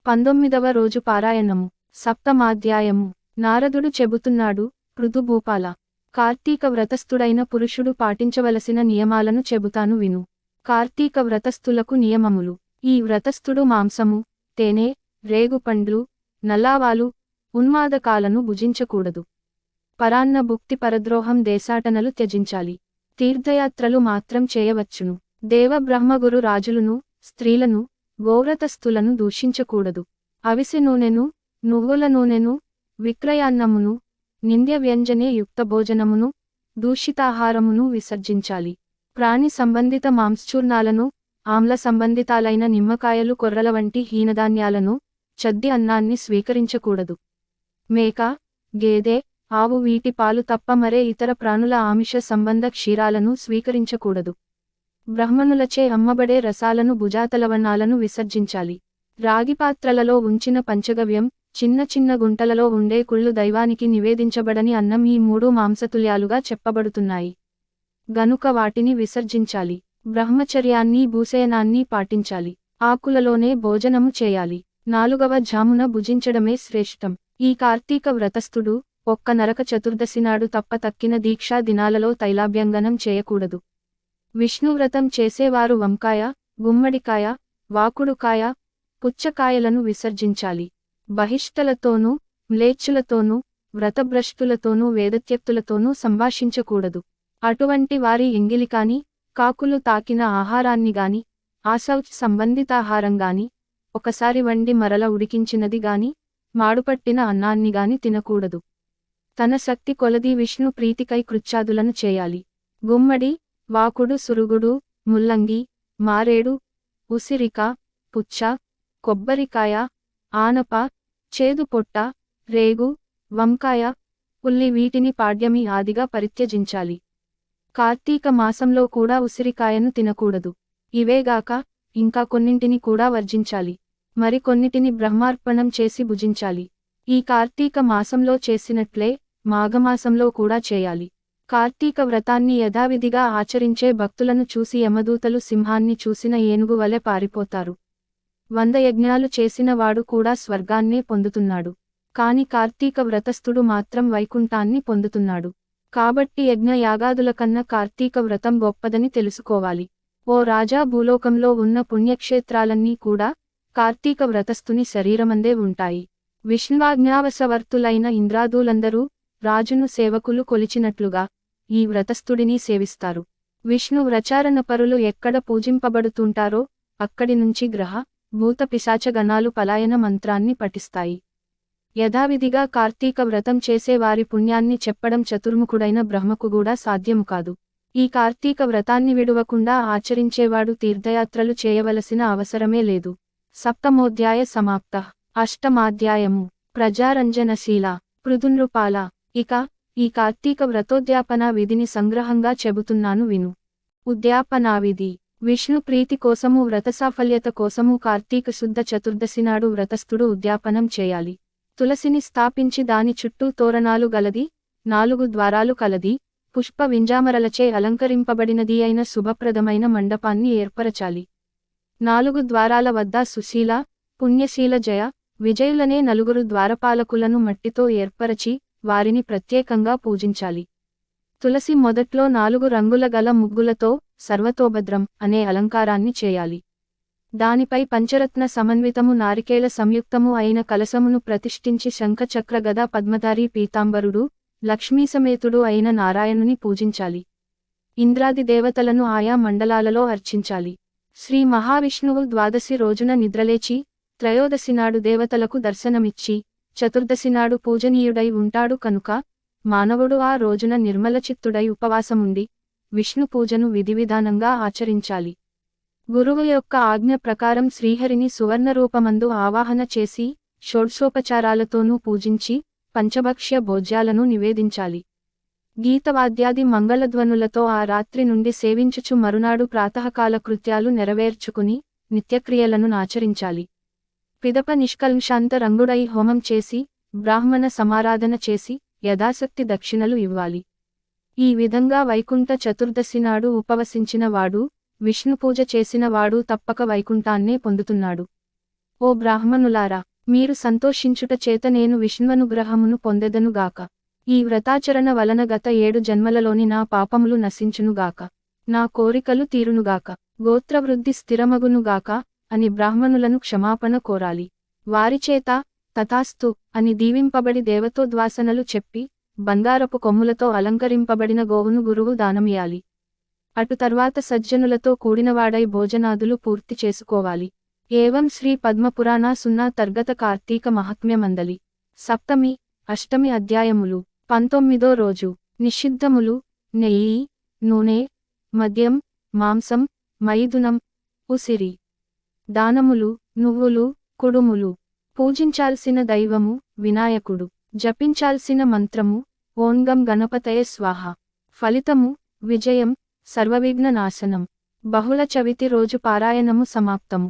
19వ రోజు పారాయణము సప్తమాధ్యాయము నారదుడు చెబుతున్నాడు పృథుభూపాల కార్తీక వ్రతస్థుడైన పురుషుడు పాటించవలసిన నియమాలను చెబుతాను విను. కార్తీక వ్రతస్థులకు నియమములు. ఈ వ్రతస్థుడు మాంసము, తేనె, రేగుపండ్లు, నల్లావాలు, ఉన్మాదకాలను భుజించకూడదు. పరాన్న భుక్తి పరద్రోహం దేశాటనలు త్యజించాలి. తీర్థయాత్రలు మాత్రం చేయవచ్చును. దేవ బ్రహ్మగురు రాజులను, స్త్రీలను, గోవ్రతస్థులను దూషించకూడదు. అవిసె నూనెను, నువ్వుల నూనెను, విక్రయాన్నమును, నింద్య వ్యంజనే యుక్త భోజనమును, దూషితాహారమును విసర్జించాలి. ప్రాణి సంబంధిత మాంసచూర్ణాలను, ఆమ్ల సంబంధితాలైన నిమ్మకాయలు, కొర్రల వంటి హీనధాన్యాలను, చద్ది అన్నాన్ని స్వీకరించకూడదు. మేక, గేదె, ఆవు వీటి పాలు తప్ప మరే ఇతర ప్రాణుల ఆమిష సంబంధ క్షీరాలను స్వీకరించకూడదు. బ్రాహ్మణులచే అమ్మబడే రసాలను, భుజాతలవన్నాలను విసర్జించాలి. రాగిపాత్రలలో ఉంచిన పంచగవ్యం, చిన్న చిన్న గుంటలలో ఉండే కుళ్ళు దైవానికి నివేదించబడని అన్నం ఈ మూడు మాంసతుల్యాలుగా చెప్పబడుతున్నాయి గనుక వాటిని విసర్జించాలి. బ్రహ్మచర్యాన్ని, భూశయనాన్ని పాటించాలి. ఆకులలోనే భోజనము చేయాలి. 4వ జామున భుజించడమే శ్రేష్టం. ఈ కార్తీక వ్రతస్థుడు ఒక్క నరక చతుర్దశి నాడు తప్ప తక్కిన దీక్షా దినాలలో తైలాభ్యంగనం చేయకూడదు. విష్ణువ్రతం చేసేవారు వంకాయ, గుమ్మడికాయ, వాకుడుకాయ, పుచ్చకాయలను విసర్జించాలి. బహిష్టలతోనూ, మ్లేచ్చులతోనూ, వ్రతభ్రష్టులతోనూ, వేదత్యక్తులతోనూ సంభాషించకూడదు. అటువంటి వారి ఎంగిలికాని, కాకులు తాకిన ఆహారాన్నిగాని, ఆశౌచ్ సంబంధితాహారంగాని, ఒకసారి వండి మరల ఉడికించినది గాని, మాడుపట్టిన అన్నాన్నిగాని తినకూడదు. తన శక్తి కొలది విష్ణు ప్రీతికై కృత్యాదులను చేయాలి. గుమ్మడి, వాకుడు, సురుగుడు, ముల్లంగి, మారేడు, ఉసిరిక, పుచ్చ, కొబ్బరికాయ, ఆనప, చేదుపొట్ట, రేగు, వంకాయ, ఉల్లి వీటిని పాడ్యమి ఆదిగా పరిత్యజించాలి. కార్తీక మాసంలో కూడా ఉసిరికాయను తినకూడదు. ఇవేగాక ఇంకా కొన్నింటిని కూడా వర్జించాలి. మరి కొన్నిటిని బ్రహ్మార్పణం చేసి భుజించాలి. ఈ కార్తీక మాసంలో చేసినట్లే మాఘమాసంలో కూడా చేయాలి. కార్తీక వ్రతాన్ని యథావిధిగా ఆచరించే భక్తులను చూసి యమదూతలు సింహాన్ని చూసిన ఏనుగు వలె పారిపోతారు. 100 యజ్ఞాలు చేసిన వాడు కూడా స్వర్గాన్నే పొందుతున్నాడు. కాని కార్తీక వ్రతస్థుడు మాత్రం వైకుంఠాన్ని పొందుతున్నాడు. కాబట్టి యజ్ఞ యాగాదుల కన్నా కార్తీక వ్రతం గొప్పదని తెలుసుకోవాలి. ఓ రాజా, భూలోకంలో ఉన్న పుణ్యక్షేత్రాలన్నీ కూడా కార్తీక వ్రతస్థుని శరీరమందే ఉంటాయి. విష్ణువాజ్ఞావశవర్తులైన ఇంద్రాదులందరూ రాజును సేవకులు కొలిచినట్లుగా ఈ వ్రతస్థుడిని సేవిస్తారు. విష్ణు వ్రచారణపరులు ఎక్కడ పూజింపబడుతుంటారో అక్కడి నుంచి గ్రహ, భూత పిశాచ గణాలు పలాయన మంత్రాన్ని పఠిస్తాయి. యథావిధిగా కార్తీక వ్రతం చేసే వారి పుణ్యాన్ని చెప్పడం చతుర్ముఖుడైన బ్రహ్మకు కూడా సాధ్యము కాదు. ఈ కార్తీక వ్రతాన్ని విడువకుండా ఆచరించేవాడు తీర్థయాత్రలు చేయవలసిన అవసరమే లేదు. సప్తమోధ్యాయ సమాప్త. అష్టమాధ్యాయము ప్రజారంజనశీల పృథునృపాల. ఇక ఈ కార్తీక వ్రతోద్యాపన విధిని సంగ్రహంగా చెబుతున్నాను విను. ఉద్యాపనావిధి. విష్ణు ప్రీతి కోసము, వ్రతసాఫల్యత కోసము కార్తీక శుద్ధ చతుర్దశి నాడు వ్రతస్థుడు ఉద్యాపనం చేయాలి. తులసిని స్థాపించి దాని చుట్టూ తోరణాలు గలది, 4 ద్వారాలు కలది, పుష్ప వింజామరలచే అలంకరింపబడినది అయిన శుభప్రదమైన మండపాన్ని ఏర్పరచాలి. 4 ద్వారాల వద్ద సుశీల, పుణ్యశీల, జయ, విజయులనే 4 ద్వారపాలకులను మట్టితో ఏర్పరచి వారిని ప్రత్యేకంగా పూజించాలి. తులసి మొదట్లో 4 రంగుల గల ముగ్గులతో సర్వతోభద్రం అనే అలంకారాన్ని చేయాలి. దానిపై పంచరత్న సమన్వితము, నారికేళ సంయుక్తము అయిన కలశమును ప్రతిష్ఠించి శంఖ, చక్ర, గద, పద్మధారి, పీతాంబరుడు, లక్ష్మీసమేతుడు అయిన నారాయణుని పూజించాలి. ఇంద్రాది దేవతలను ఆయా మండలాలలో అర్చించాలి. శ్రీ మహావిష్ణువు ద్వాదశి రోజున నిద్రలేచి త్రయోదశి నాడు దేవతలకు దర్శనమిచ్చి చతుర్దశి నాడు పూజనీయుడై ఉంటాడు కనుక మానవుడు ఆ రోజున నిర్మలచిత్తుడై ఉపవాసముండి విష్ణు పూజను విధివిధానంగా ఆచరించాలి. గురువు యొక్క ఆజ్ఞ ప్రకారం శ్రీహరిని సువర్ణరూపమందు ఆవాహన చేసి షోడ్శోపచారాలతోనూ పూజించి పంచభక్ష్య భోజ్యాలను నివేదించాలి. గీతవాద్యాది మంగళధ్వనులతో ఆ రాత్రి నుండి సేవించుచు మరునాడు ప్రాతకాల కృత్యాలు నెరవేర్చుకుని నిత్యక్రియలను ఆచరించాలి. పిదప నిష్కల్మషాంత రంగుడై హోమం చేసి బ్రాహ్మణ సమారాధన చేసి యథాశక్తి దక్షిణలు ఇవ్వాలి. ఈ విధంగా వైకుంఠ చతుర్దశి నాడు ఉపవసించిన వాడు, విష్ణుపూజ చేసిన వాడు తప్పక వైకుంఠాన్నే పొందుతున్నాడు. ఓ బ్రాహ్మణులారా, మీరు సంతోషించుట చేత నేను విష్ణువనుగ్రహమును పొందెదనుగాక. ఈ వ్రతాచరణ వలన గత 7 జన్మలలోని నా పాపములు నశించునుగాక. నా కోరికలు తీరునుగాక. గోత్రవృద్ధి స్థిరమగునుగాక అని బ్రాహ్మణులను క్షమాపణ కోరాలి. వారిచేత తథాస్తు అని దీవింపబడి దేవతోద్వాసనలు చెప్పి బంగారపు కొమ్ములతో అలంకరింపబడిన గోవును గురువు దానమియాలి. అటు తర్వాత సజ్జనులతో కూడినవాడై భోజనాదులు పూర్తి చేసుకోవాలి. ఏవం శ్రీ పద్మపురాణ 0 తర్గత కార్తీక మహాత్మ్యమందలి సప్తమి అష్టమి అధ్యాయములు. 19వ రోజు. నిషిద్ధములు నెయ్యి, నూనె, మద్యం, మాంసం, మైథునం, ఉసిరి. దానములు నువ్వులు, కుడుములు. పూజించాల్సిన దైవము వినాయకుడు. జపించాల్సిన మంత్రము ఓం గం గణపతయే స్వాహ. ఫలితము విజయం, సర్వవిఘ్న నాశనం. బహుళ చవితి రోజు పారాయణము సమాప్తము.